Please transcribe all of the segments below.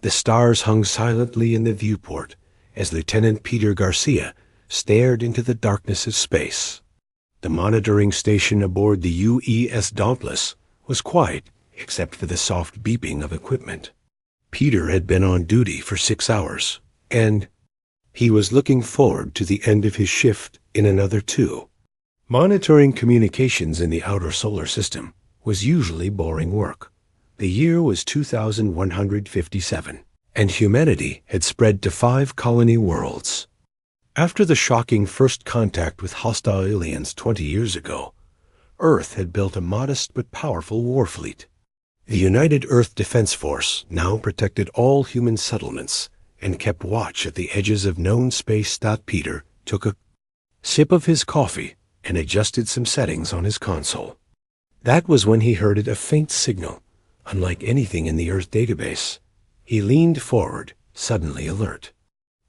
The stars hung silently in the viewport as Lieutenant Peter Garcia stared into the darkness of space. The monitoring station aboard the UES Dauntless was quiet except for the soft beeping of equipment. Peter had been on duty for 6 hours, and he was looking forward to the end of his shift in another 2. Monitoring communications in the outer solar system was usually boring work. The year was 2157, and humanity had spread to 5 colony worlds. After the shocking first contact with hostile aliens 20 years ago, Earth had built a modest but powerful war fleet. The United Earth Defense Force now protected all human settlements and kept watch at the edges of known space. Peter took a sip of his coffee and adjusted some settings on his console. That was when he heard a faint signal, unlike anything in the Earth database. He leaned forward, suddenly alert.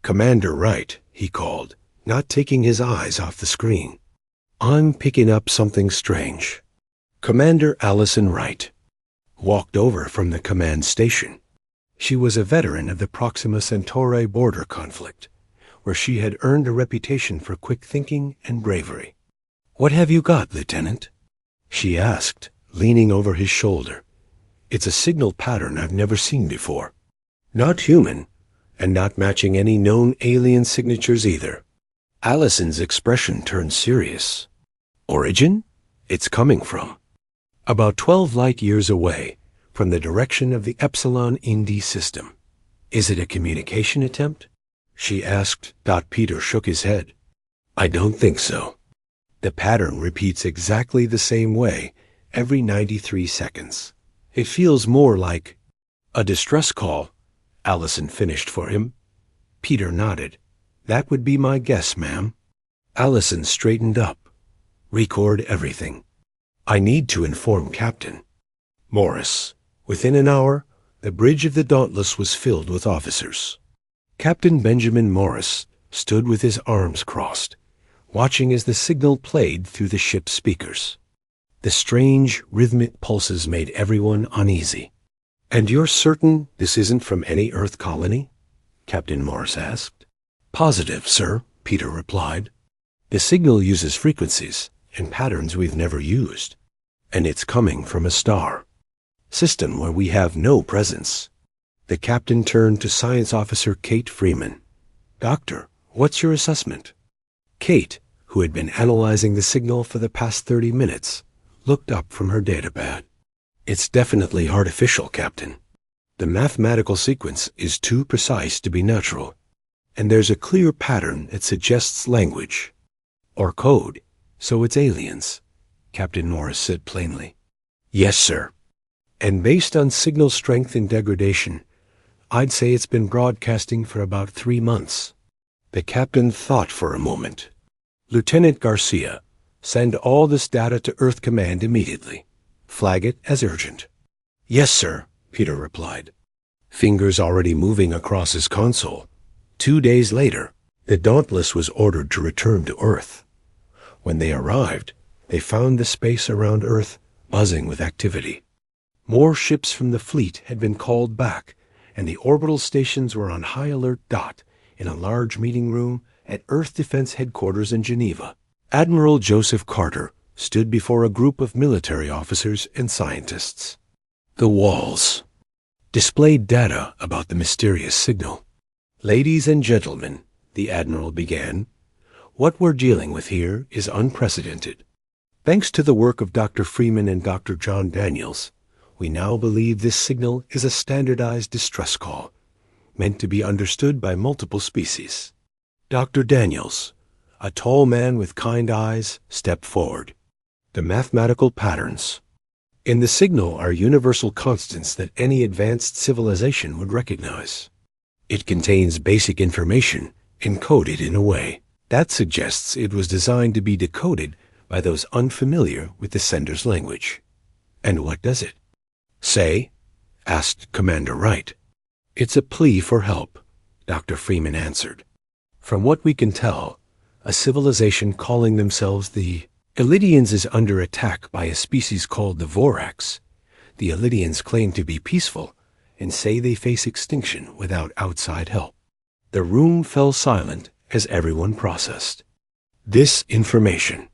"Commander Wright," he called, not taking his eyes off the screen. "I'm picking up something strange." Commander Allison Wright walked over from the command station. She was a veteran of the Proxima Centauri border conflict, where she had earned a reputation for quick thinking and bravery. "What have you got, Lieutenant?" she asked, leaning over his shoulder. "It's a signal pattern I've never seen before. Not human, and not matching any known alien signatures either." Allison's expression turned serious. "Origin? It's coming from about 12 light-years away, from the direction of the Epsilon Indi system. Is it a communication attempt?" she asked. Peter shook his head. "I don't think so. The pattern repeats exactly the same way every 93 seconds. It feels more like a distress call," Allison finished for him. Peter nodded. "That would be my guess, ma'am." Allison straightened up. "Record everything. I need to inform Captain Morris." Within an hour, the bridge of the Dauntless was filled with officers. Captain Benjamin Morris stood with his arms crossed, watching as the signal played through the ship's speakers. The strange, rhythmic pulses made everyone uneasy. "And you're certain this isn't from any Earth colony?" Captain Morris asked. "Positive, sir," Peter replied. "The signal uses frequencies and patterns we've never used, and it's coming from a star system where we have no presence." The captain turned to Science Officer Kate Freeman. "Doctor, what's your assessment?" Kate, who had been analyzing the signal for the past 30 minutes, looked up from her datapad. "It's definitely artificial, Captain. The mathematical sequence is too precise to be natural, and there's a clear pattern that suggests language or code, so it's aliens," Captain Morris said plainly. "Yes, sir. And based on signal strength and degradation, I'd say it's been broadcasting for about 3 months." The captain thought for a moment. "Lieutenant Garcia, send all this data to Earth Command immediately. Flag it as urgent." "Yes, sir," Peter replied, fingers already moving across his console. 2 days later, the Dauntless was ordered to return to Earth. When they arrived, they found the space around Earth buzzing with activity. More ships from the fleet had been called back, and the orbital stations were on high alert. In a large meeting room at Earth Defense Headquarters in Geneva, Admiral Joseph Carter stood before a group of military officers and scientists. The walls displayed data about the mysterious signal. "Ladies and gentlemen," the Admiral began, "what we're dealing with here is unprecedented. Thanks to the work of Dr. Freeman and Dr. John Daniels, we now believe this signal is a standardized distress call, meant to be understood by multiple species." Dr. Daniels, a tall man with kind eyes, stepped forward. "The mathematical patterns in the signal are universal constants that any advanced civilization would recognize. It contains basic information encoded in a way that suggests it was designed to be decoded by those unfamiliar with the sender's language." "And what does it say?" asked Commander Wright. "It's a plea for help," Dr. Freeman answered. "From what we can tell, a civilization calling themselves the Elydians is under attack by a species called the Vorax. The Elydians claim to be peaceful and say they face extinction without outside help. The room fell silent as everyone processed this information.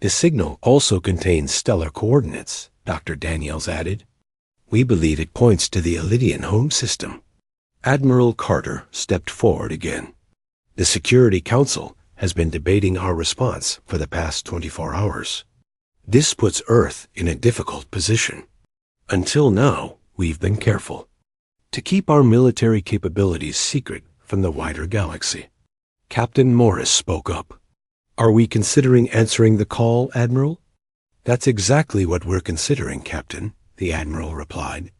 The signal also contains stellar coordinates, Dr. Daniels added. We believe it points to the Ilidian home system. Admiral Carter stepped forward again. The Security Council has been debating our response for the past 24 hours. This puts Earth in a difficult position. Until now, we've been careful to keep our military capabilities secret from the wider galaxy. Captain Morris spoke up. Are we considering answering the call, Admiral? That's exactly what we're considering, Captain, the Admiral replied.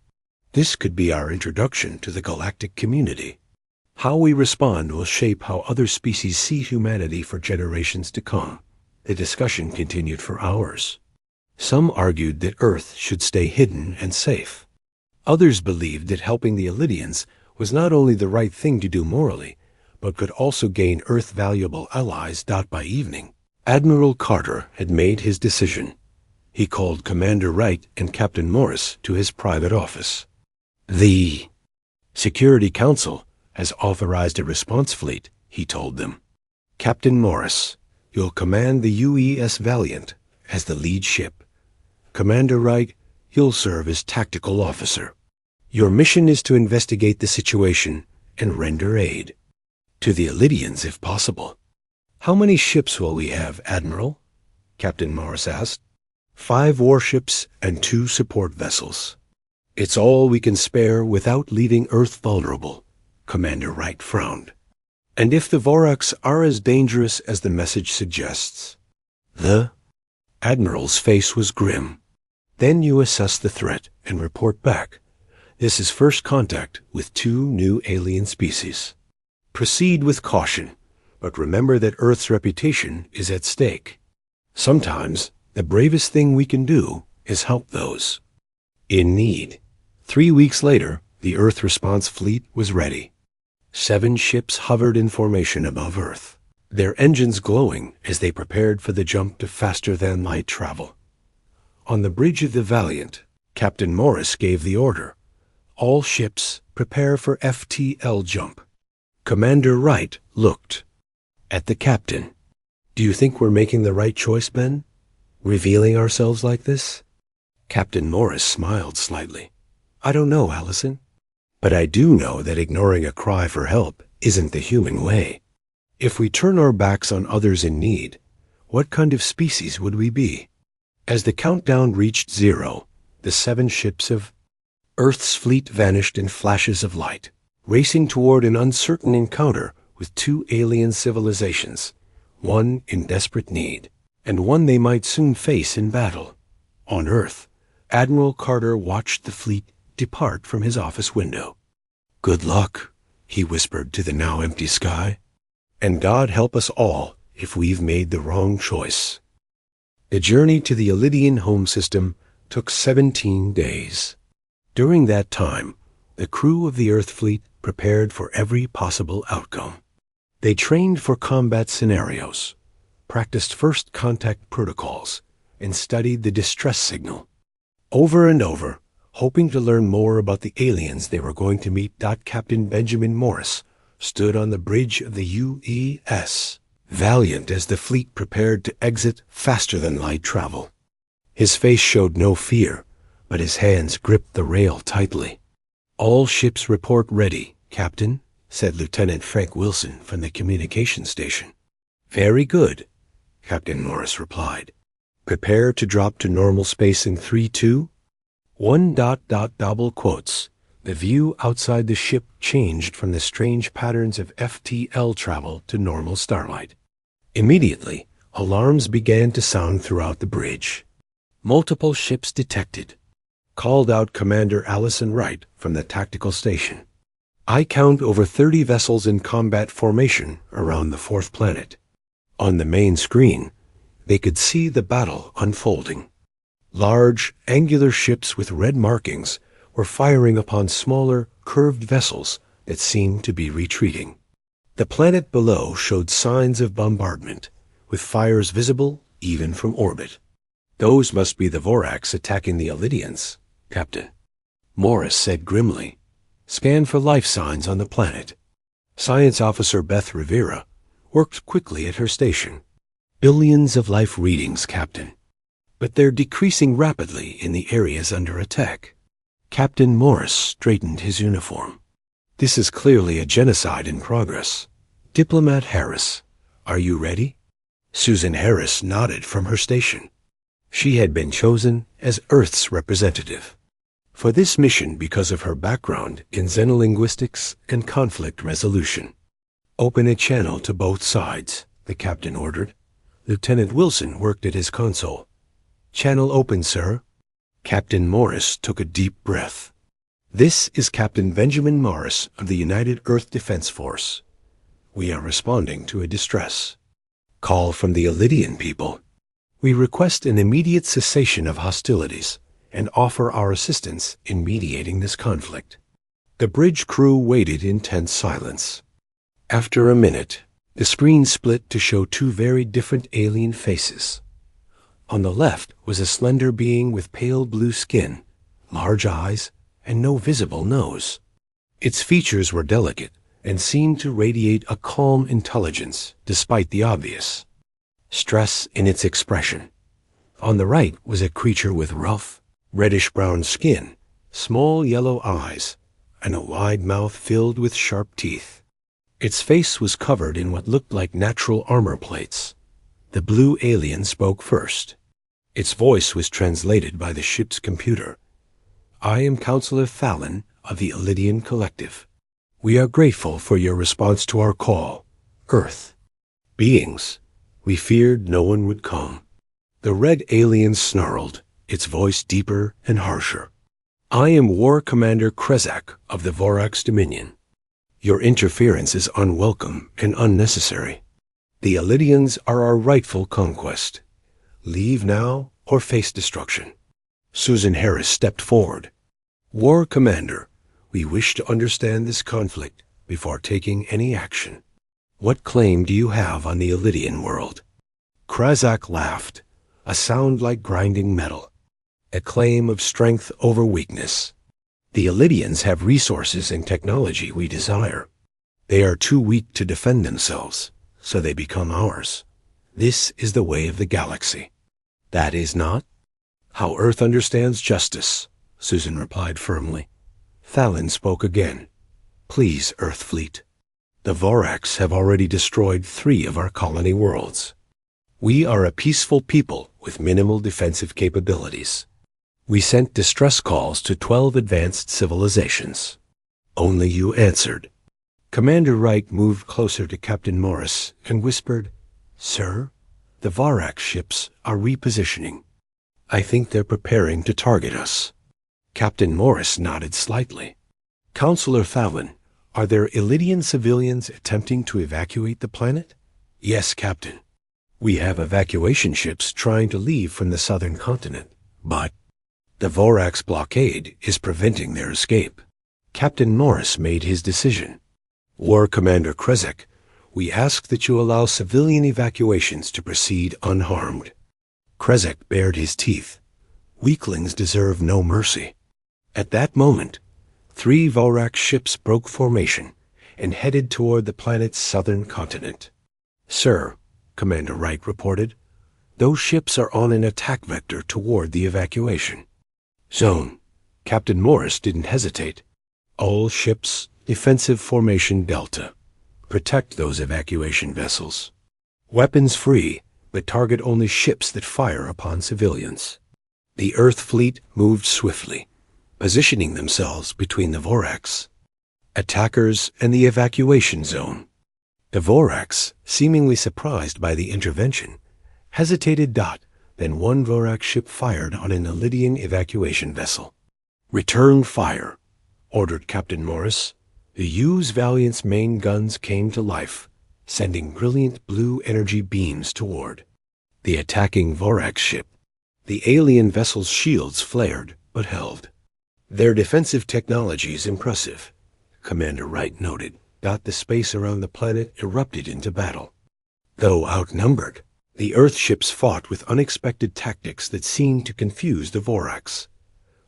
This could be our introduction to the galactic community. How we respond will shape how other species see humanity for generations to come. The discussion continued for hours. Some argued that Earth should stay hidden and safe. Others believed that helping the Ilidians was not only the right thing to do morally, but could also gain Earth-valuable allies. By evening, Admiral Carter had made his decision. He called Commander Wright and Captain Morris to his private office. The Security Council has authorized a response fleet, he told them. Captain Morris, you'll command the UES Valiant as the lead ship. Commander Wright, you'll serve as tactical officer. Your mission is to investigate the situation and render aid to the Ilidians if possible. How many ships will we have, Admiral? Captain Morris asked. 5 warships and 2 support vessels. It's all we can spare without leaving Earth vulnerable, Commander Wright frowned. And if the Voraks are as dangerous as the message suggests? The Admiral's face was grim. Then you assess the threat and report back. This is first contact with 2 new alien species. Proceed with caution, but remember that Earth's reputation is at stake. Sometimes the bravest thing we can do is help those in need. 3 weeks later, the Earth response fleet was ready. 7 ships hovered in formation above Earth, their engines glowing as they prepared for the jump to faster-than-light travel. On the bridge of the Valiant, Captain Morris gave the order. All ships prepare for FTL jump. Commander Wright looked at the captain. Do you think we're making the right choice, Ben? Revealing ourselves like this? Captain Morris smiled slightly. I don't know, Allison. But I do know that ignoring a cry for help isn't the human way. If we turn our backs on others in need, what kind of species would we be? As the countdown reached 0, the 7 ships of Earth's fleet vanished in flashes of light, racing toward an uncertain encounter with 2 alien civilizations, one in desperate need, and one they might soon face in battle. On Earth, Admiral Carter watched the fleet depart from his office window. Good luck, he whispered to the now empty sky. And God help us all if we've made the wrong choice. The journey to the Ilidian home system took 17 days. During that time, the crew of the Earth fleet prepared for every possible outcome. They trained for combat scenarios, practiced first contact protocols, and studied the distress signal. Over and over, hoping to learn more about the aliens they were going to meet. Captain Benjamin Morris stood on the bridge of the UES Valiant as the fleet prepared to exit faster-than-light travel. His face showed no fear, but his hands gripped the rail tightly. All ships report ready, Captain, said Lieutenant Frank Wilson from the communication station. Very good, Captain Morris replied. Prepare to drop to normal space in 3, 2, 1. Double quotes. The view outside the ship changed from the strange patterns of FTL travel to normal starlight. Immediately, alarms began to sound throughout the bridge. Multiple ships detected, called out Commander Allison Wright from the tactical station. I count over 30 vessels in combat formation around the 4th planet. On the main screen, they could see the battle unfolding. Large, angular ships with red markings were firing upon smaller, curved vessels that seemed to be retreating. The planet below showed signs of bombardment, with fires visible even from orbit. Those must be the Voraks attacking the Ilidians, Captain Morris said grimly. Scan for life signs on the planet. Science Officer Beth Rivera worked quickly at her station. Billions of life readings, Captain. But they're decreasing rapidly in the areas under attack. Captain Morris straightened his uniform. This is clearly a genocide in progress. Diplomat Harris, are you ready? Susan Harris nodded from her station. She had been chosen as Earth's representative for this mission because of her background in xenolinguistics and conflict resolution. Open a channel to both sides, the captain ordered. Lieutenant Wilson worked at his console. Channel open, sir. Captain Morris took a deep breath. This is Captain Benjamin Morris of the United Earth Defense Force. We are responding to a distress call from the Elydian people. We request an immediate cessation of hostilities and offer our assistance in mediating this conflict. The bridge crew waited in tense silence. After a minute, the screen split to show two very different alien faces. On the left was a slender being with pale blue skin, large eyes, and no visible nose. Its features were delicate and seemed to radiate a calm intelligence despite the obvious stress in its expression. On the right was a creature with rough, reddish-brown skin, small yellow eyes, and a wide mouth filled with sharp teeth. Its face was covered in what looked like natural armor plates. The blue alien spoke first. Its voice was translated by the ship's computer. I am Counselor Fallon of the Elydian Collective. We are grateful for your response to our call, Earth. Beings, we feared no one would come. The red alien snarled, its voice deeper and harsher. I am War Commander Krezak of the Vorax Dominion. Your interference is unwelcome and unnecessary. The Elydians are our rightful conquest. Leave now or face destruction. Susan Harris stepped forward. War Commander, we wish to understand this conflict before taking any action. What claim do you have on the Elydian world? Krezak laughed, a sound like grinding metal. A claim of strength over weakness. The Elydians have resources and technology we desire. They are too weak to defend themselves, so they become ours. This is the way of the galaxy. That is not how Earth understands justice, Susan replied firmly. Fallon spoke again. Please, Earth Fleet. The Vorax have already destroyed 3 of our colony worlds. We are a peaceful people with minimal defensive capabilities. We sent distress calls to 12 advanced civilizations. Only you answered. Commander Wright moved closer to Captain Morris and whispered, Sir, the Vorax ships are repositioning. I think they're preparing to target us. Captain Morris nodded slightly. Counselor Fallon, are there Elydian civilians attempting to evacuate the planet? Yes, Captain. We have evacuation ships trying to leave from the southern continent, but the Vorax blockade is preventing their escape. Captain Morris made his decision. War Commander Krezak, we ask that you allow civilian evacuations to proceed unharmed. Krezak bared his teeth. Weaklings deserve no mercy. At that moment, 3 Vorax ships broke formation and headed toward the planet's southern continent. Sir, Commander Wright reported, those ships are on an attack vector toward the evacuation zone. Captain Morris didn't hesitate. All ships, defensive formation Delta. Protect those evacuation vessels. Weapons free, but target only ships that fire upon civilians. The Earth fleet moved swiftly, positioning themselves between the Vorax attackers and the evacuation zone. The Vorax, seemingly surprised by the intervention, hesitated. Then 1 Vorax ship fired on an Elydian evacuation vessel. Return fire, ordered Captain Morris. The U's Valiant's main guns came to life, sending brilliant blue energy beams toward the attacking Vorax ship. The alien vessel's shields flared, but held. Their defensive technology is impressive, Commander Wright noted. The space around the planet erupted into battle. Though outnumbered, the Earth ships fought with unexpected tactics that seemed to confuse the Vorax.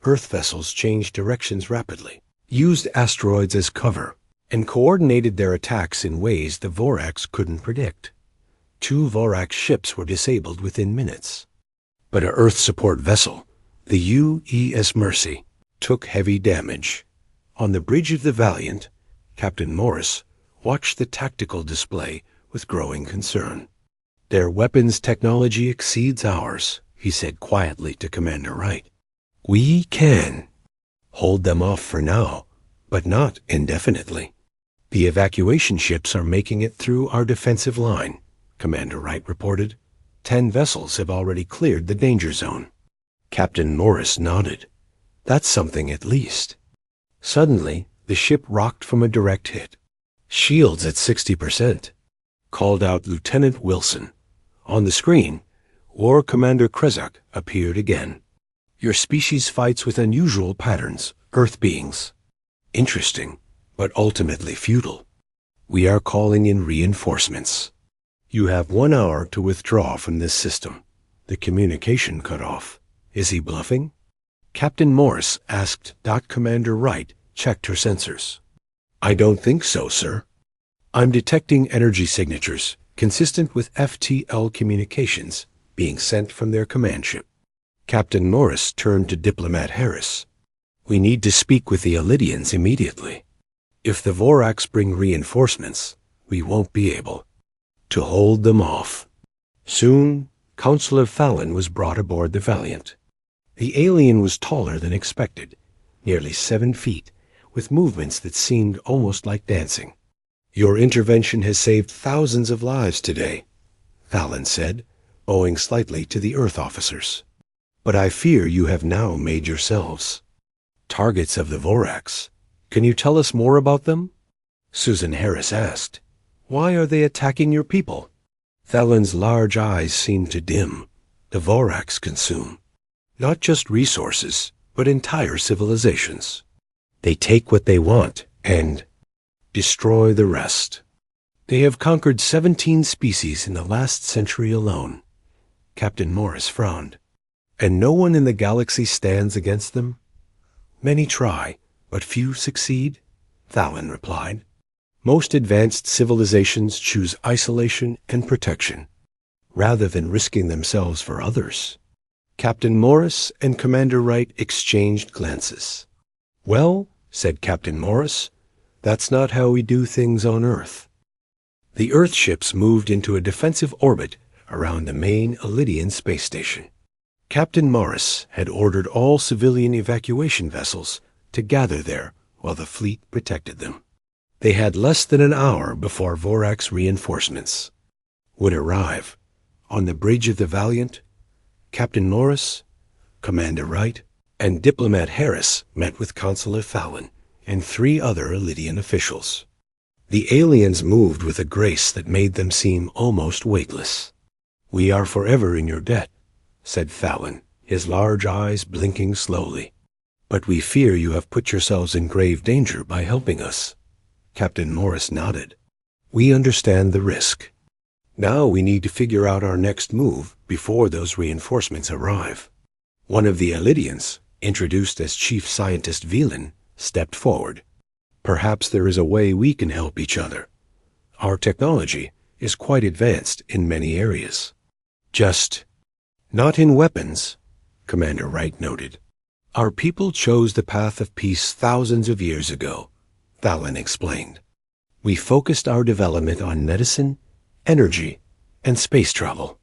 Earth vessels changed directions rapidly, used asteroids as cover, and coordinated their attacks in ways the Vorax couldn't predict. 2 Vorax ships were disabled within minutes. But a Earth support vessel, the UES Mercy, took heavy damage. On the bridge of the Valiant, Captain Morris watched the tactical display with growing concern. "Their weapons technology exceeds ours," he said quietly to Commander Wright. "We can hold them off for now, but not indefinitely. The evacuation ships are making it through our defensive line," Commander Wright reported. 10 vessels have already cleared the danger zone. Captain Morris nodded. "That's something at least." Suddenly, the ship rocked from a direct hit. "Shields at 60%, called out Lieutenant Wilson. On the screen, War Commander Krezak appeared again. "Your species fights with unusual patterns, Earth beings. Interesting, but ultimately futile. We are calling in reinforcements. You have 1 hour to withdraw from this system." The communication cut off. "Is he bluffing?" Captain Morris asked. Commander Wright checked her sensors. "I don't think so, sir. I'm detecting energy signatures consistent with FTL communications being sent from their command ship." Captain Morris turned to Diplomat Harris. "We need to speak with the Elidians immediately. If the Vorax bring reinforcements, we won't be able to hold them off." Soon, Counselor Fallon was brought aboard the Valiant. The alien was taller than expected, nearly 7 feet, with movements that seemed almost like dancing. "Your intervention has saved thousands of lives today," Fallon said, bowing slightly to the Earth officers. "But I fear you have now made yourselves targets of the Vorax. Can you tell us more about them?" Susan Harris asked. "Why are they attacking your people?" Fallon's large eyes seemed to dim. "The Vorax consume not just resources, but entire civilizations. They take what they want and destroy the rest. They have conquered 17 species in the last century alone." Captain Morris frowned. "And no one in the galaxy stands against them?" "Many try, but few succeed," Fallon replied. "Most advanced civilizations choose isolation and protection, rather than risking themselves for others." Captain Morris and Commander Wright exchanged glances. "Well," said Captain Morris, "that's not how we do things on Earth." The Earth ships moved into a defensive orbit around the main Elidian space station. Captain Morris had ordered all civilian evacuation vessels to gather there while the fleet protected them. They had less than an hour before Vorax reinforcements would arrive. On the bridge of the Valiant, Captain Morris, Commander Wright, and Diplomat Harris met with Consular Fallon and 3 other Elidian officials. The aliens moved with a grace that made them seem almost weightless. "We are forever in your debt," said Fallon, his large eyes blinking slowly. "But we fear you have put yourselves in grave danger by helping us." Captain Morris nodded. "We understand the risk. Now we need to figure out our next move before those reinforcements arrive." One of the Elidians, introduced as Chief Scientist Velan, stepped forward. "Perhaps there is a way we can help each other. Our technology is quite advanced in many areas. Just not in weapons," Commander Wright noted. "Our people chose the path of peace thousands of years ago," Fallon explained. "We focused our development on medicine, energy, and space travel.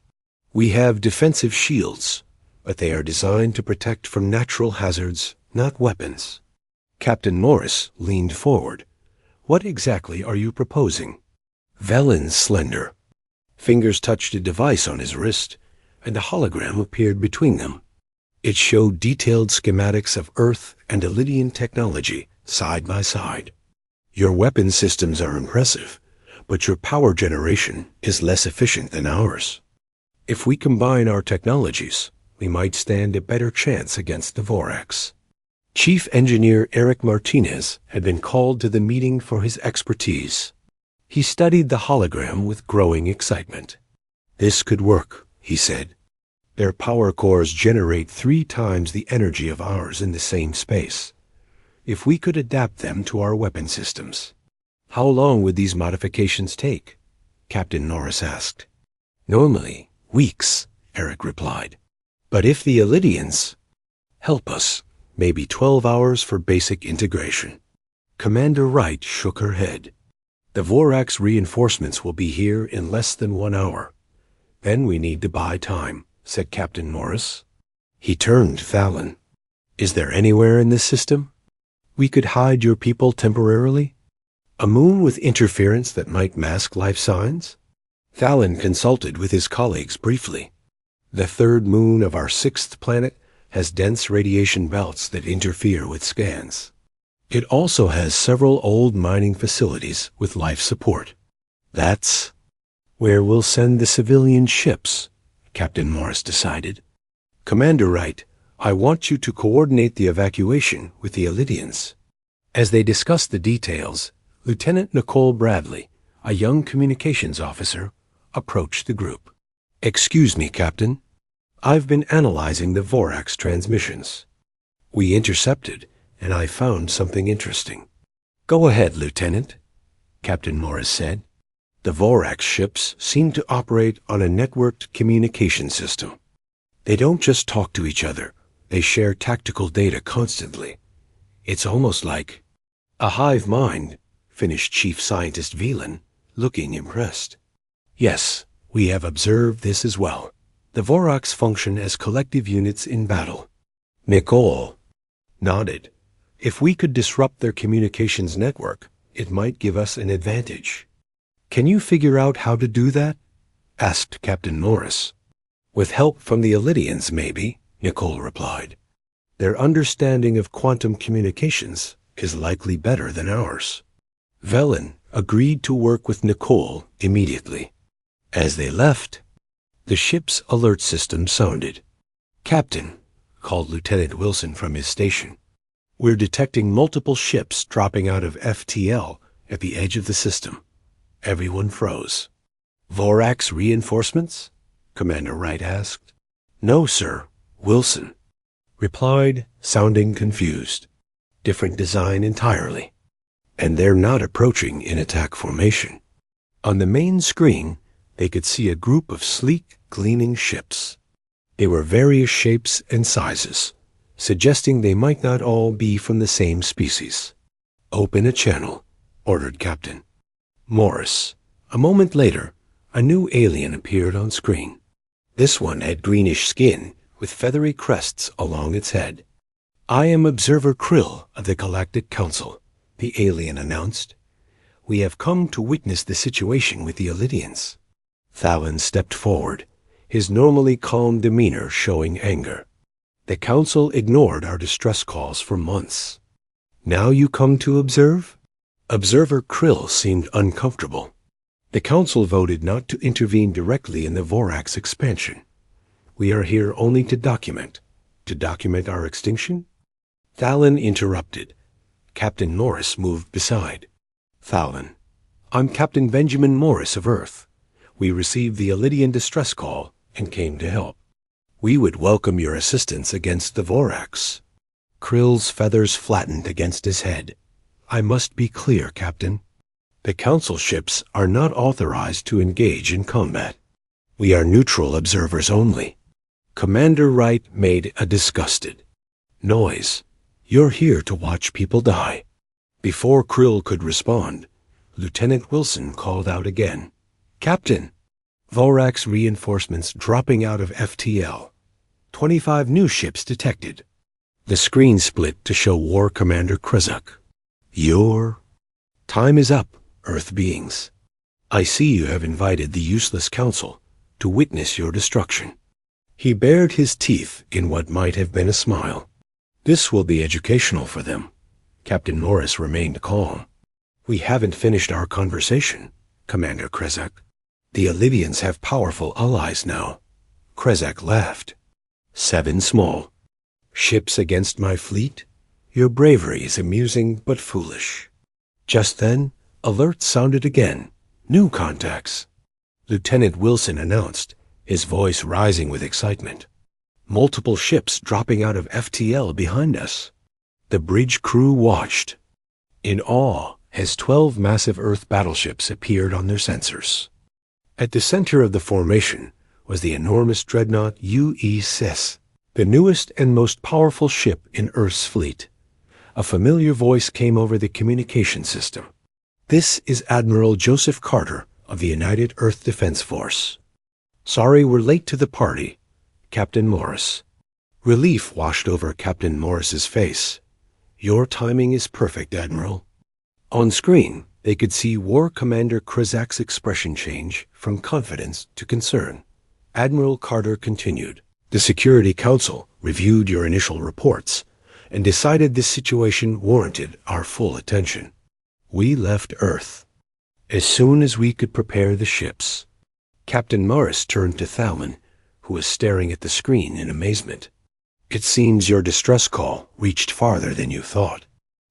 We have defensive shields, but they are designed to protect from natural hazards, not weapons." Captain Morris leaned forward. "What exactly are you proposing?" Velan's slender fingers touched a device on his wrist, and a hologram appeared between them. It showed detailed schematics of Earth and Elidian technology side by side. "Your weapon systems are impressive, but your power generation is less efficient than ours. If we combine our technologies, we might stand a better chance against the Vorax." Chief Engineer Eric Martinez had been called to the meeting for his expertise. He studied the hologram with growing excitement. "This could work," he said. "Their power cores generate 3 times the energy of ours in the same space. if we could adapt them to our weapon systems. How long would these modifications take? Captain Norris asked. Normally, weeks, Eric replied. But if the Illidians help us, maybe 12 hours for basic integration. Commander Wright shook her head. The Vorax reinforcements will be here in less than 1 hour. Then we need to buy time, said Captain Norris. He turned to Fallon. Is there anywhere in this system we could hide your people temporarily? A moon with interference that might mask life signs? Fallon consulted with his colleagues briefly. The third moon of our sixth planet has dense radiation belts that interfere with scans. It also has several old mining facilities with life support. That's where we'll send the civilian ships, Captain Morris decided. Commander Wright, I want you to coordinate the evacuation with the Illidians. As they discussed the details, Lieutenant Nicole Bradley, a young communications officer, approached the group. Excuse me, Captain. I've been analyzing the Vorax transmissions. We intercepted, and I found something interesting. Go ahead, Lieutenant, Captain Morris said. The Vorax ships seem to operate on a networked communication system. They don't just talk to each other. They share tactical data constantly. It's almost like a hive mind, finished Chief Scientist Velan, looking impressed. Yes, we have observed this as well. The Vorax function as collective units in battle. Nicole nodded. If we could disrupt their communications network, it might give us an advantage. Can you figure out how to do that? Asked Captain Norris. With help from the Illidians, maybe, Nicole replied. Their understanding of quantum communications is likely better than ours. Velan agreed to work with Nicole immediately. As they left, the ship's alert system sounded. Captain, called Lieutenant Wilson from his station. We're detecting multiple ships dropping out of FTL at the edge of the system. Everyone froze. Vorax reinforcements? Commander Wright asked. No, sir. Wilson replied, sounding confused. Different design entirely. And they're not approaching in attack formation. On the main screen, they could see a group of sleek, gleaming ships. They were various shapes and sizes, suggesting they might not all be from the same species. Open a channel, ordered Captain Morris. A moment later, a new alien appeared on screen. This one had greenish skin with feathery crests along its head. I am Observer Krill of the Galactic Council, the alien announced. We have come to witness the situation with the Illidians. Fallon stepped forward, his normally calm demeanor showing anger. The Council ignored our distress calls for months. Now you come to observe? Observer Krill seemed uncomfortable. The Council voted not to intervene directly in the Vorax expansion. We are here only to document. To document our extinction? Fallon interrupted. Captain Norris moved beside. Fallon, I'm Captain Benjamin Morris of Earth. We received the Illidian distress call and came to help. We would welcome your assistance against the Vorax. Krill's feathers flattened against his head. I must be clear, Captain. The Council ships are not authorized to engage in combat. We are neutral observers only. Commander Wright made a disgusted noise. You're here to watch people die. Before Krill could respond, Lieutenant Wilson called out again. Captain, Vorax reinforcements dropping out of FTL. 25 new ships detected. The screen split to show War Commander Krezak. Your time is up, Earth beings. I see you have invited the useless Council to witness your destruction. He bared his teeth in what might have been a smile. This will be educational for them. Captain Norris remained calm. We haven't finished our conversation, Commander Krezak. The Illidians have powerful allies now. Krezak laughed. 7 small ships against my fleet? Your bravery is amusing but foolish. Just then, alerts sounded again. New contacts. Lieutenant Wilson announced, his voice rising with excitement. Multiple ships dropping out of FTL behind us. The bridge crew watched, in awe, as 12 massive Earth battleships appeared on their sensors. At the center of the formation was the enormous dreadnought UESS, the newest and most powerful ship in Earth's fleet. A familiar voice came over the communication system. "This is Admiral Joseph Carter of the United Earth Defense Force. Sorry we're late to the party, Captain Morris." Relief washed over Captain Morris's face. "Your timing is perfect, Admiral." On screen, they could see War Commander Krizak's expression change from confidence to concern. Admiral Carter continued, "The Security Council reviewed your initial reports and decided this situation warranted our full attention. We left Earth as soon as we could prepare the ships." Captain Morris turned to Thalman, who was staring at the screen in amazement. "It seems your distress call reached farther than you thought."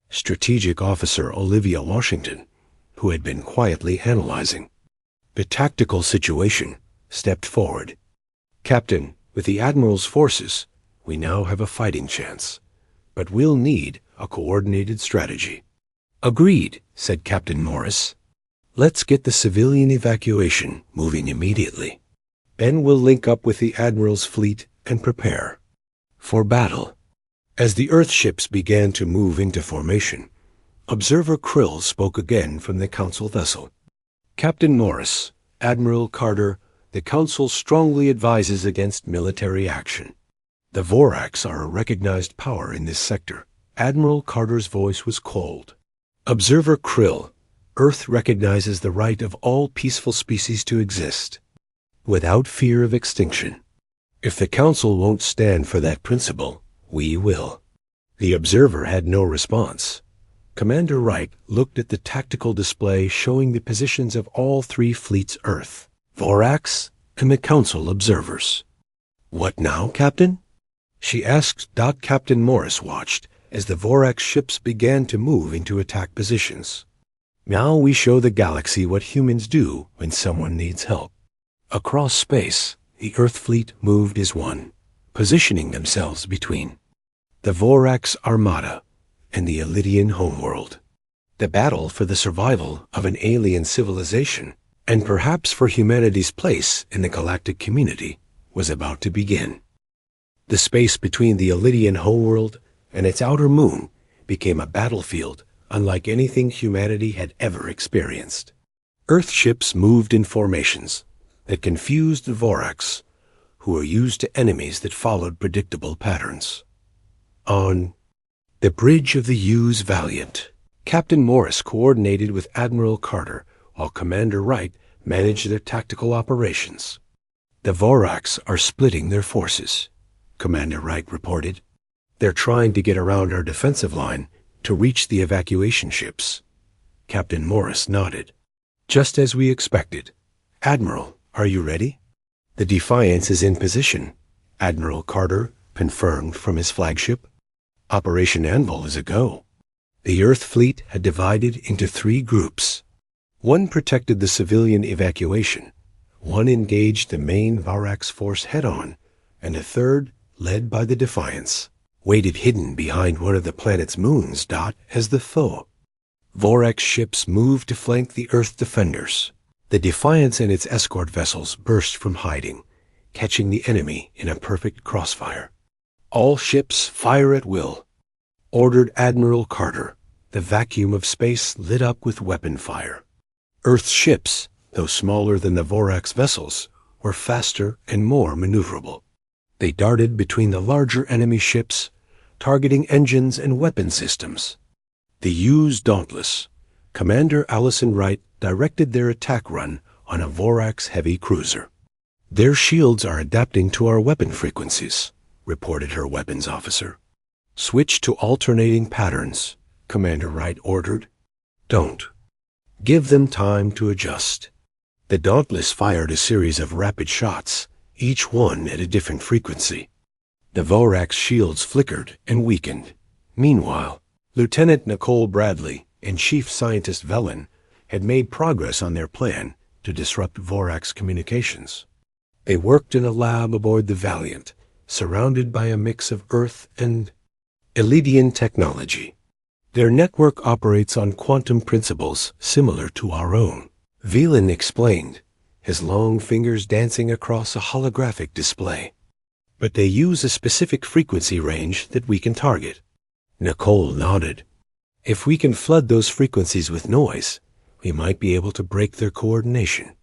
Strategic Officer Olivia Washington, who had been quietly analyzing the tactical situation, stepped forward. "Captain, with the Admiral's forces, we now have a fighting chance, but we'll need a coordinated strategy." "Agreed," said Captain Morris. "Let's get the civilian evacuation moving immediately. Then we'll link up with the Admiral's fleet and prepare for battle." As the Earthships began to move into formation, Observer Krill spoke again from the Council vessel. "Captain Morris, Admiral Carter, the Council strongly advises against military action. The Vorax are a recognized power in this sector." Admiral Carter's voice was cold. "Observer Krill, Earth recognizes the right of all peaceful species to exist, without fear of extinction. If the Council won't stand for that principle, we will." The Observer had no response. Commander Wright looked at the tactical display showing the positions of all 3 fleets Earth, Vorax, and the Council observers. "What now, Captain?" she asked. Captain Morris watched as the Vorax ships began to move into attack positions. "Now we show the galaxy what humans do when someone needs help." Across space, the Earth fleet moved as one, positioning themselves between the Vorax Armada and the Elydian homeworld. The battle for the survival of an alien civilization, and perhaps for humanity's place in the galactic community, was about to begin. The space between the Elydian homeworld and its outer moon became a battlefield unlike anything humanity had ever experienced. Earthships moved in formations that confused the Vorax, who were used to enemies that followed predictable patterns. On the bridge of the Hughes Valiant, Captain Morris coordinated with Admiral Carter, while Commander Wright managed their tactical operations. "The Vorax are splitting their forces," Commander Wright reported. "They're trying to get around our defensive line to reach the evacuation ships." Captain Morris nodded. "Just as we expected. Admiral, are you ready?" "The Defiance is in position," Admiral Carter confirmed from his flagship. "Operation Anvil is a go." The Earth fleet had divided into 3 groups. One protected the civilian evacuation, one engaged the main Vorax force head-on, and a third, led by the Defiance, waited hidden behind one of the planet's moons, as the foe. Vorax ships moved to flank the Earth defenders. The Defiance and its escort vessels burst from hiding, catching the enemy in a perfect crossfire. "All ships fire at will," ordered Admiral Carter. The vacuum of space lit up with weapon fire. Earth's ships, though smaller than the Vorax vessels, were faster and more maneuverable. They darted between the larger enemy ships, targeting engines and weapon systems. The Hughes Dauntless, Commander Allison Wright directed their attack run on a Vorax heavy cruiser. "Their shields are adapting to our weapon frequencies," reported her weapons officer. "Switch to alternating patterns," Commander Wright ordered. "Don't. Give them time to adjust." The Dauntless fired a series of rapid shots, each one at a different frequency. The Vorax shields flickered and weakened. Meanwhile, Lieutenant Nicole Bradley and Chief Scientist Velen had made progress on their plan to disrupt Vorax communications. They worked in a lab aboard the Valiant, surrounded by a mix of Earth and Elidian technology. Their network operates on quantum principles similar to our own. Velan explained, his long fingers dancing across a holographic display. But they use a specific frequency range that we can target. Nicole nodded. If we can flood those frequencies with noise, we might be able to break their coordination.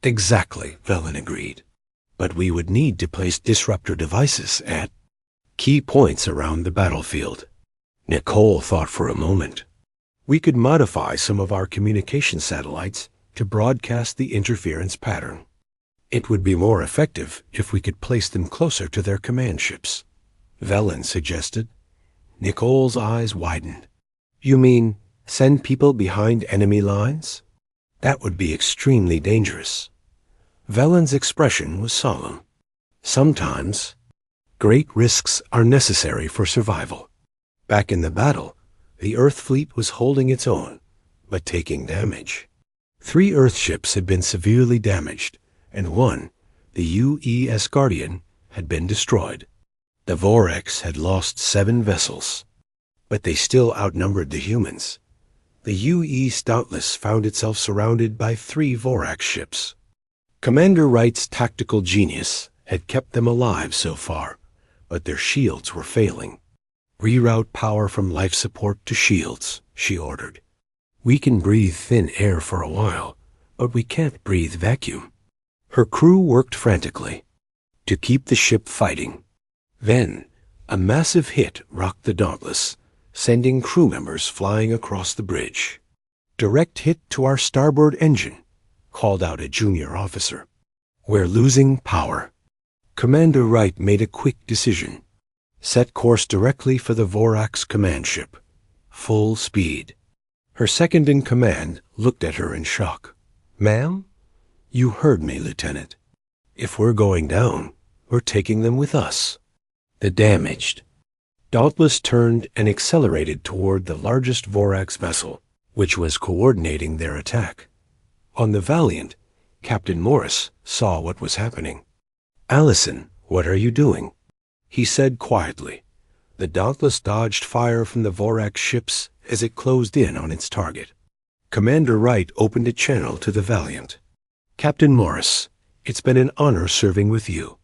Exactly, Velan agreed. But we would need to place disruptor devices at key points around the battlefield. Nicole thought for a moment. We could modify some of our communication satellites to broadcast the interference pattern. It would be more effective if we could place them closer to their command ships, Velan suggested. Nicole's eyes widened. You mean send people behind enemy lines? That would be extremely dangerous. Velan's expression was solemn. Sometimes, great risks are necessary for survival. Back in the battle, the Earth fleet was holding its own, but taking damage. 3 Earthships had been severely damaged, and one, the UES Guardian, had been destroyed. The Vorax had lost 7 vessels, but they still outnumbered the humans. The UES doubtless found itself surrounded by 3 Vorax ships. Commander Wright's tactical genius had kept them alive so far, but their shields were failing. Reroute power from life support to shields, she ordered. We can breathe thin air for a while, but we can't breathe vacuum. Her crew worked frantically to keep the ship fighting. Then, a massive hit rocked the Dauntless, sending crew members flying across the bridge. Direct hit to our starboard engine, called out a junior officer. We're losing power. Commander Wright made a quick decision. Set course directly for the Vorax command ship. Full speed. Her second-in-command looked at her in shock. Ma'am? You heard me, Lieutenant. If we're going down, we're taking them with us. The damaged. Dauntless turned and accelerated toward the largest Vorax vessel, which was coordinating their attack. On the Valiant, Captain Morris saw what was happening. Allison, what are you doing? He said quietly. The Dauntless dodged fire from the Vorax ships as it closed in on its target. Commander Wright opened a channel to the Valiant. Captain Morris, it's been an honor serving with you,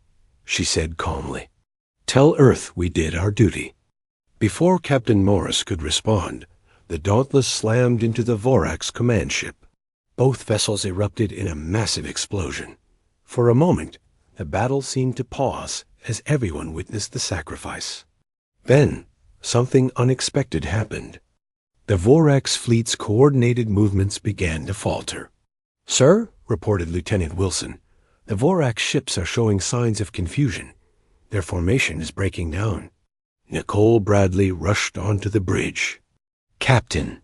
she said calmly. Tell Earth we did our duty. Before Captain Morris could respond, the Dauntless slammed into the Vorax command ship. Both vessels erupted in a massive explosion. For a moment, the battle seemed to pause as everyone witnessed the sacrifice. Then, something unexpected happened. The Vorax fleet's coordinated movements began to falter. Sir, reported Lieutenant Wilson, the Vorax ships are showing signs of confusion. Their formation is breaking down. Nicole Bradley rushed onto the bridge. Captain,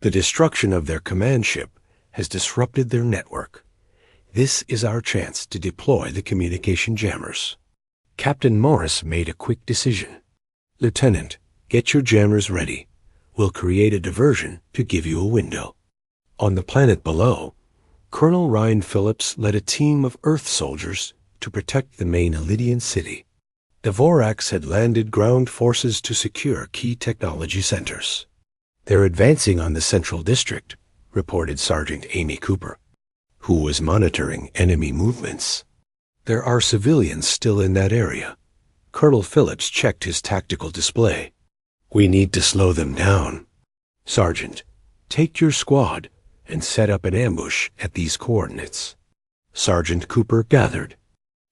the destruction of their command ship has disrupted their network. This is our chance to deploy the communication jammers. Captain Morris made a quick decision. Lieutenant, get your jammers ready. We'll create a diversion to give you a window. On the planet below, Colonel Ryan Phillips led a team of Earth soldiers to protect the main Elidian city. The Vorax had landed ground forces to secure key technology centers. They're advancing on the Central District, reported Sergeant Amy Cooper, who was monitoring enemy movements. There are civilians still in that area. Colonel Phillips checked his tactical display. We need to slow them down. Sergeant, take your squad and set up an ambush at these coordinates. Sergeant Cooper gathered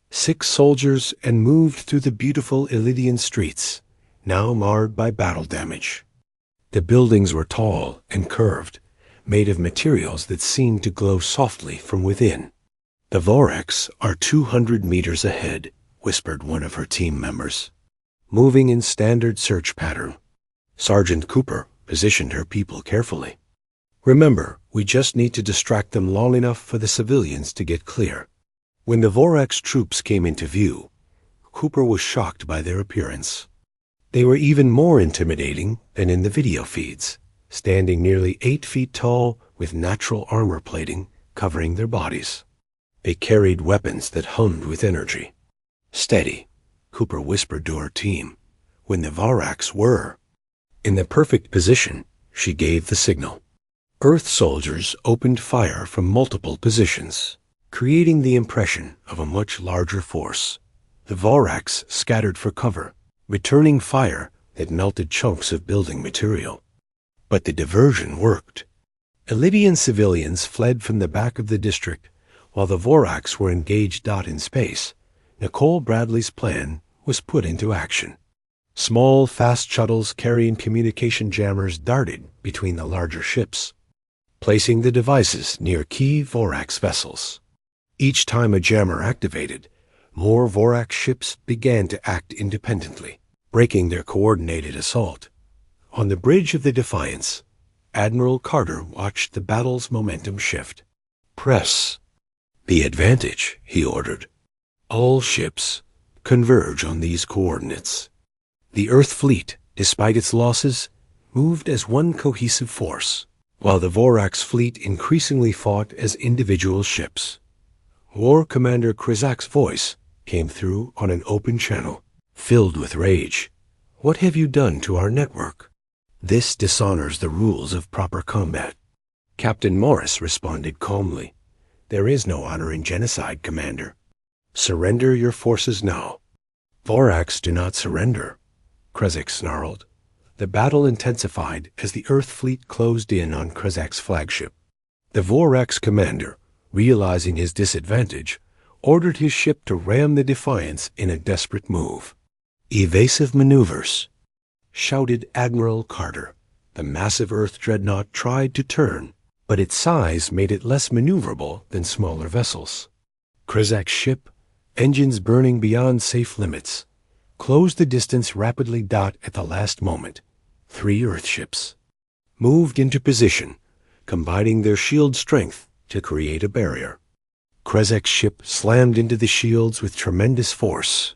6 soldiers and moved through the beautiful Elidian streets, now marred by battle damage. The buildings were tall and curved, made of materials that seemed to glow softly from within. The Vorax are 200 meters ahead, whispered one of her team members, moving in standard search pattern. Sergeant Cooper positioned her people carefully. Remember, we just need to distract them long enough for the civilians to get clear. When the Vorax troops came into view, Cooper was shocked by their appearance. They were even more intimidating than in the video feeds, standing nearly 8 feet tall with natural armor plating covering their bodies. They carried weapons that hummed with energy. Steady, Cooper whispered to her team. when the Vorax were. In the perfect position, she gave the signal. Earth soldiers opened fire from multiple positions, creating the impression of a much larger force. The Vorax scattered for cover, returning fire that melted chunks of building material. But the diversion worked. Elydian civilians fled from the back of the district, while the Vorax were engaged in space. Nicole Bradley's plan was put into action. Small, fast shuttles carrying communication jammers darted between the larger ships, placing the devices near key Vorax vessels. Each time a jammer activated, more Vorax ships began to act independently, breaking their coordinated assault. On the bridge of the Defiance, Admiral Carter watched the battle's momentum shift. "Press the advantage," he ordered. "All ships converge on these coordinates." The Earth fleet, despite its losses, moved as one cohesive force, while the Vorax fleet increasingly fought as individual ships. War Commander Krizak's voice came through on an open channel, filled with rage. "What have you done to our network? This dishonors the rules of proper combat." Captain Morris responded calmly. "There is no honor in genocide, Commander. Surrender your forces now." "Vorax do not surrender," Krizak snarled. The battle intensified as the Earth fleet closed in on Krizak's flagship. The Vorax commander, realizing his disadvantage, ordered his ship to ram the Defiance in a desperate move. "Evasive maneuvers," shouted Admiral Carter. The massive Earth dreadnought tried to turn, but its size made it less maneuverable than smaller vessels. Krizak's ship, engines burning beyond safe limits, closed the distance rapidly. At the last moment, 3 Earthships moved into position, combining their shield strength to create a barrier. Krizak's ship slammed into the shields with tremendous force.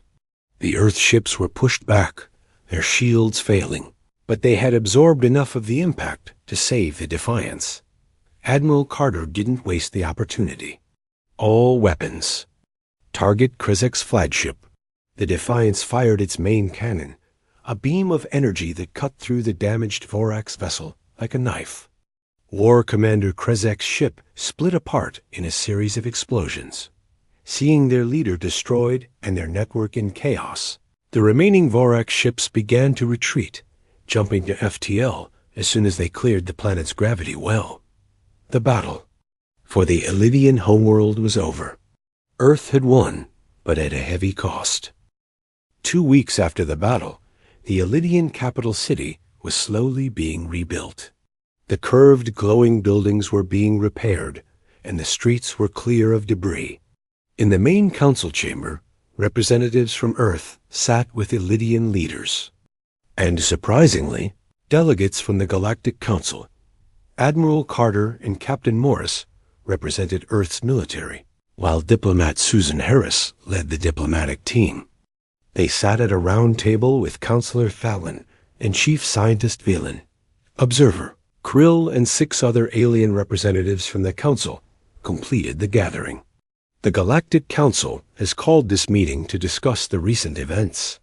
The Earthships were pushed back, their shields failing, but they had absorbed enough of the impact to save the Defiance. Admiral Carter didn't waste the opportunity. "All weapons. Target Krizak's flagship." The Defiance fired its main cannon, a beam of energy that cut through the damaged Vorax vessel like a knife. War Commander Krizak's ship split apart in a series of explosions. Seeing their leader destroyed and their network in chaos, the remaining Vorax ships began to retreat, jumping to FTL as soon as they cleared the planet's gravity well. The battle for the Elydian homeworld was over. Earth had won, but at a heavy cost. 2 weeks after the battle, the Elydian capital city was slowly being rebuilt. The curved, glowing buildings were being repaired, and the streets were clear of debris. In the main council chamber, representatives from Earth sat with Elydian leaders. And surprisingly, delegates from the Galactic Council. Admiral Carter and Captain Morris represented Earth's military, while diplomat Susan Harris led the diplomatic team. They sat at a round table with Counselor Fallon and Chief Scientist Velen. Observer Krill and 6 other alien representatives from the Council completed the gathering. The Galactic Council has called this meeting to discuss the recent events.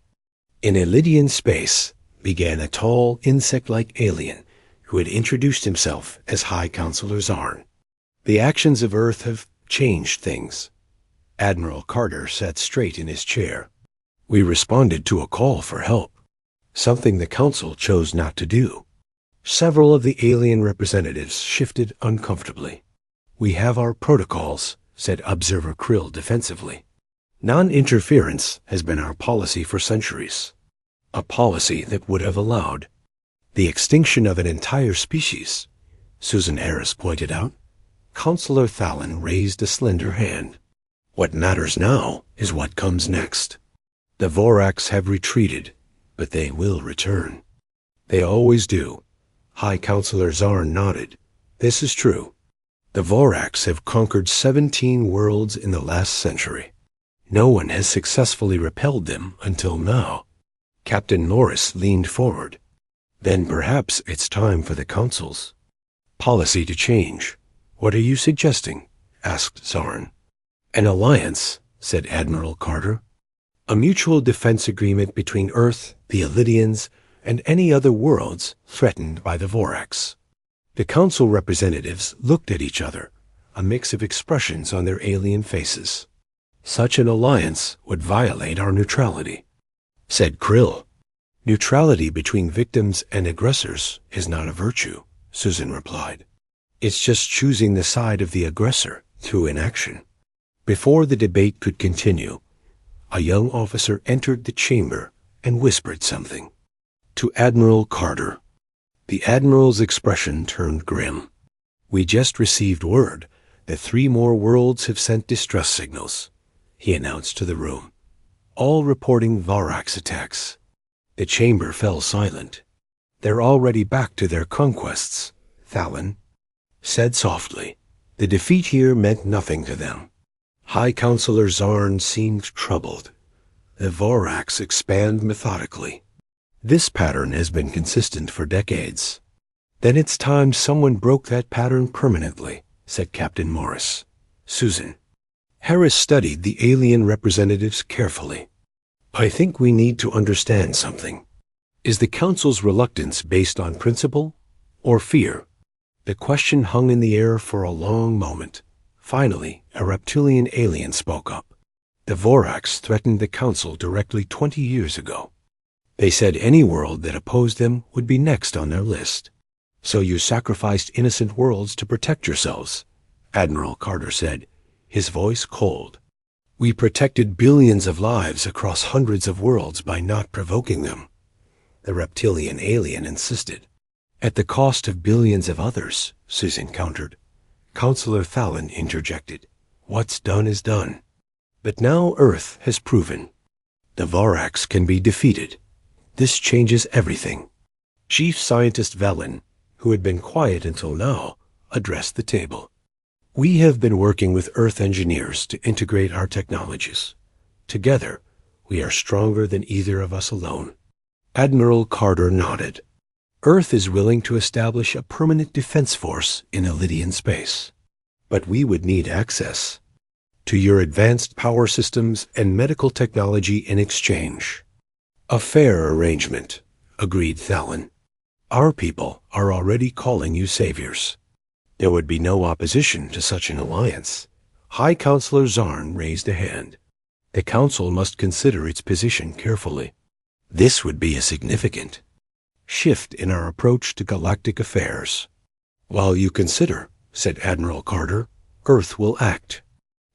In Elydian space began a tall, insect-like alien who had introduced himself as High Counselor Zarn. The actions of Earth have changed things. Admiral Carter sat straight in his chair. "We responded to a call for help, something the Council chose not to do." Several of the alien representatives shifted uncomfortably. "We have our protocols," said Observer Krill defensively. "Non-interference has been our policy for centuries, a policy that would have allowed the extinction of an entire species," Susan Harris pointed out. Counselor Fallon raised a slender hand. "What matters now is what comes next. The Vorax have retreated, but they will return. They always do." High Counselor Zarn nodded. "This is true. The Vorax have conquered 17 worlds in the last century. No one has successfully repelled them until now." Captain Morris leaned forward. "Then perhaps it's time for the Council's policy to change." "What are you suggesting?" asked Zarn. "An alliance," said Admiral Carter. "A mutual defense agreement between Earth the Illidians, and any other worlds threatened by the Vorax. The council representatives looked at each other, a mix of expressions on their alien faces. Such an alliance would violate our neutrality, said Krill. Neutrality between victims and aggressors is not a virtue, Susan replied. It's just choosing the side of the aggressor through inaction. Before the debate could continue, a young officer entered the chamber and whispered something to Admiral Carter. The Admiral's expression turned grim. We just received word that 3 more worlds have sent distress signals, he announced to the room, all reporting Vorax attacks. The chamber fell silent. They're already back to their conquests, Thalon said softly. The defeat here meant nothing to them. High Counselor Zarn seemed troubled. The Vorax expand methodically. This pattern has been consistent for decades. Then it's time someone broke that pattern permanently, said Captain Morris. Susan. Harris studied the alien representatives carefully. I think we need to understand something. Is the Council's reluctance based on principle or fear? The question hung in the air for a long moment. Finally, a reptilian alien spoke up. The Vorax threatened the Council directly 20 years ago. They said any world that opposed them would be next on their list. So you sacrificed innocent worlds to protect yourselves, Admiral Carter said, his voice cold. We protected billions of lives across hundreds of worlds by not provoking them, the reptilian alien insisted. At the cost of billions of others, Susan countered. Counselor Thalon interjected. What's done is done. But now Earth has proven. The Vorax can be defeated. This changes everything. Chief Scientist Velen, who had been quiet until now, addressed the table. We have been working with Earth engineers to integrate our technologies. Together, we are stronger than either of us alone. Admiral Carter nodded. Earth is willing to establish a permanent defense force in Illidian space. But we would need access to your advanced power systems and medical technology in exchange. A fair arrangement, agreed Thalon. Our people are already calling you saviors. There would be no opposition to such an alliance. High Counselor Zarn raised a hand. The Council must consider its position carefully. This would be a significant shift in our approach to galactic affairs. While you consider, said Admiral Carter, Earth will act.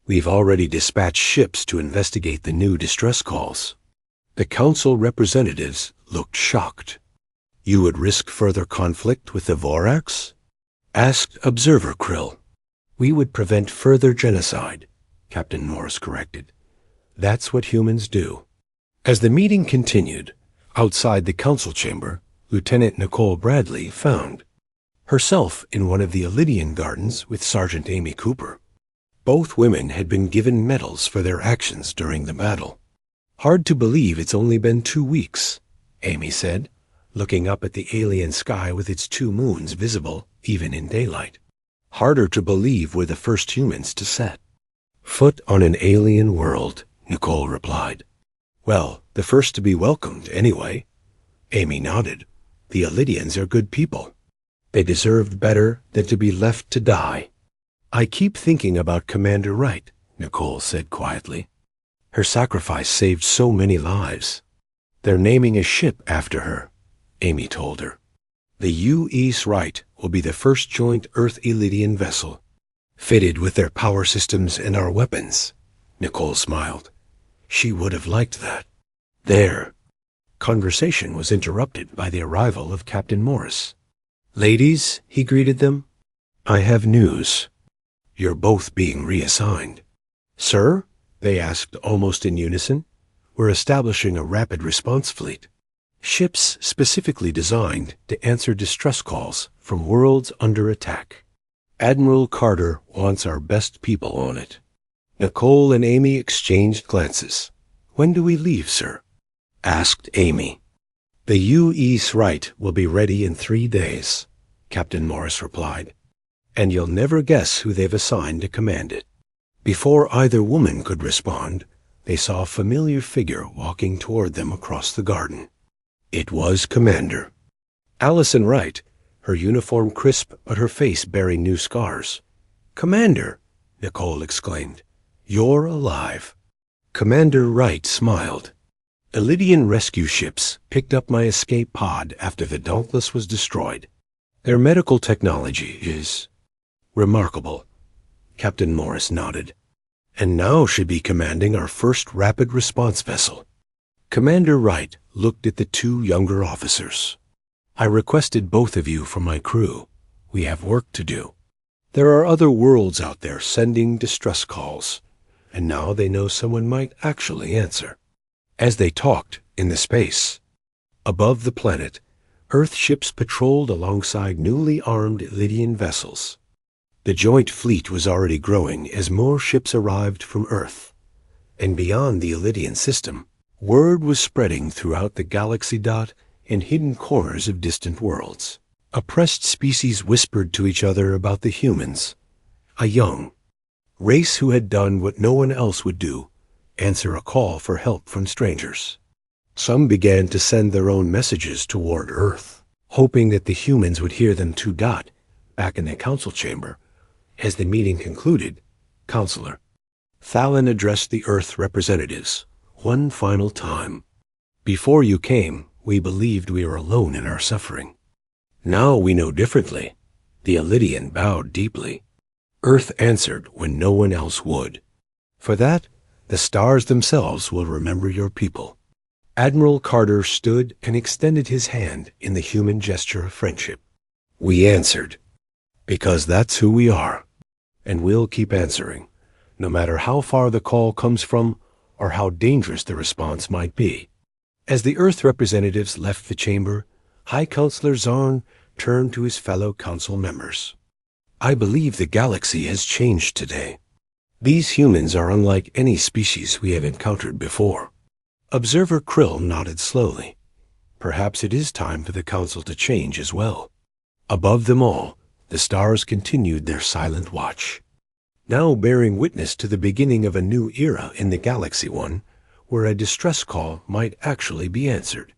We've already dispatched ships to investigate the new distress calls. The Council representatives looked shocked. You would risk further conflict with the Vorax? Asked Observer Krill. We would prevent further genocide, Captain Morris corrected. That's what humans do. As the meeting continued, outside the council chamber, Lieutenant Nicole Bradley found herself in one of the Illidian gardens with Sergeant Amy Cooper. Both women had been given medals for their actions during the battle. Hard to believe it's only been 2 weeks, Amy said, looking up at the alien sky with its 2 moons visible even in daylight. Harder to believe we're the first humans to set foot on an alien world, Nicole replied. Well, the first to be welcomed, anyway. Amy nodded. The Illidians are good people. They deserved better than to be left to die. I keep thinking about Commander Wright, Nicole said quietly. Her sacrifice saved so many lives. They're naming a ship after her, Amy told her. The U.S. Wright will be the first joint Earth-Illidian vessel, fitted with their power systems and our weapons. Nicole smiled. She would have liked that. There. Conversation was interrupted by the arrival of Captain Morris. Ladies, he greeted them, I have news. You're both being reassigned. Sir? They asked almost in unison. We're establishing a rapid response fleet. Ships specifically designed to answer distress calls from worlds under attack. Admiral Carter wants our best people on it. Nicole and Amy exchanged glances. When do we leave, sir? Asked Amy. The U.S. Wright will be ready in 3 days, Captain Morris replied. And you'll never guess who they've assigned to command it. Before either woman could respond, they saw a familiar figure walking toward them across the garden. It was Commander. Allison Wright, her uniform crisp but her face bearing new scars. "Commander," Nicole exclaimed, "you're alive." Commander Wright smiled. Elydian rescue ships picked up my escape pod after the Dauntless was destroyed. Their medical technology is remarkable. Captain Morris nodded. And now should be commanding our first rapid response vessel. Commander Wright looked at the two younger officers. "I requested both of you for my crew. We have work to do. There are other worlds out there sending distress calls, and now they know someone might actually answer." As they talked in the space above the planet, Earth ships patrolled alongside newly armed Elydian vessels. The joint fleet was already growing as more ships arrived from Earth. And beyond the Elydian system, word was spreading throughout the galaxy dot in hidden corners of distant worlds. Oppressed species whispered to each other about the humans, a young race who had done what no one else would do, answer a call for help from strangers. Some began to send their own messages toward Earth, hoping that the humans would hear them too. Back in the council chamber, as the meeting concluded, Counselor Thalen addressed the Earth representatives one final time. "Before you came, we believed we were alone in our suffering. Now we know differently." The Elydian bowed deeply. Earth answered when no one else would. "For that, the stars themselves will remember your people." Admiral Carter stood and extended his hand in the human gesture of friendship. "We answered, because that's who we are, and we'll keep answering, no matter how far the call comes from or how dangerous the response might be." As the Earth representatives left the chamber, High Counselor Zarn turned to his fellow council members. "I believe the galaxy has changed today. These humans are unlike any species we have encountered before." Observer Krill nodded slowly. Perhaps it is time for the council to change as well. Above them all, the stars continued their silent watch, now bearing witness to the beginning of a new era in the Galaxy One, where a distress call might actually be answered.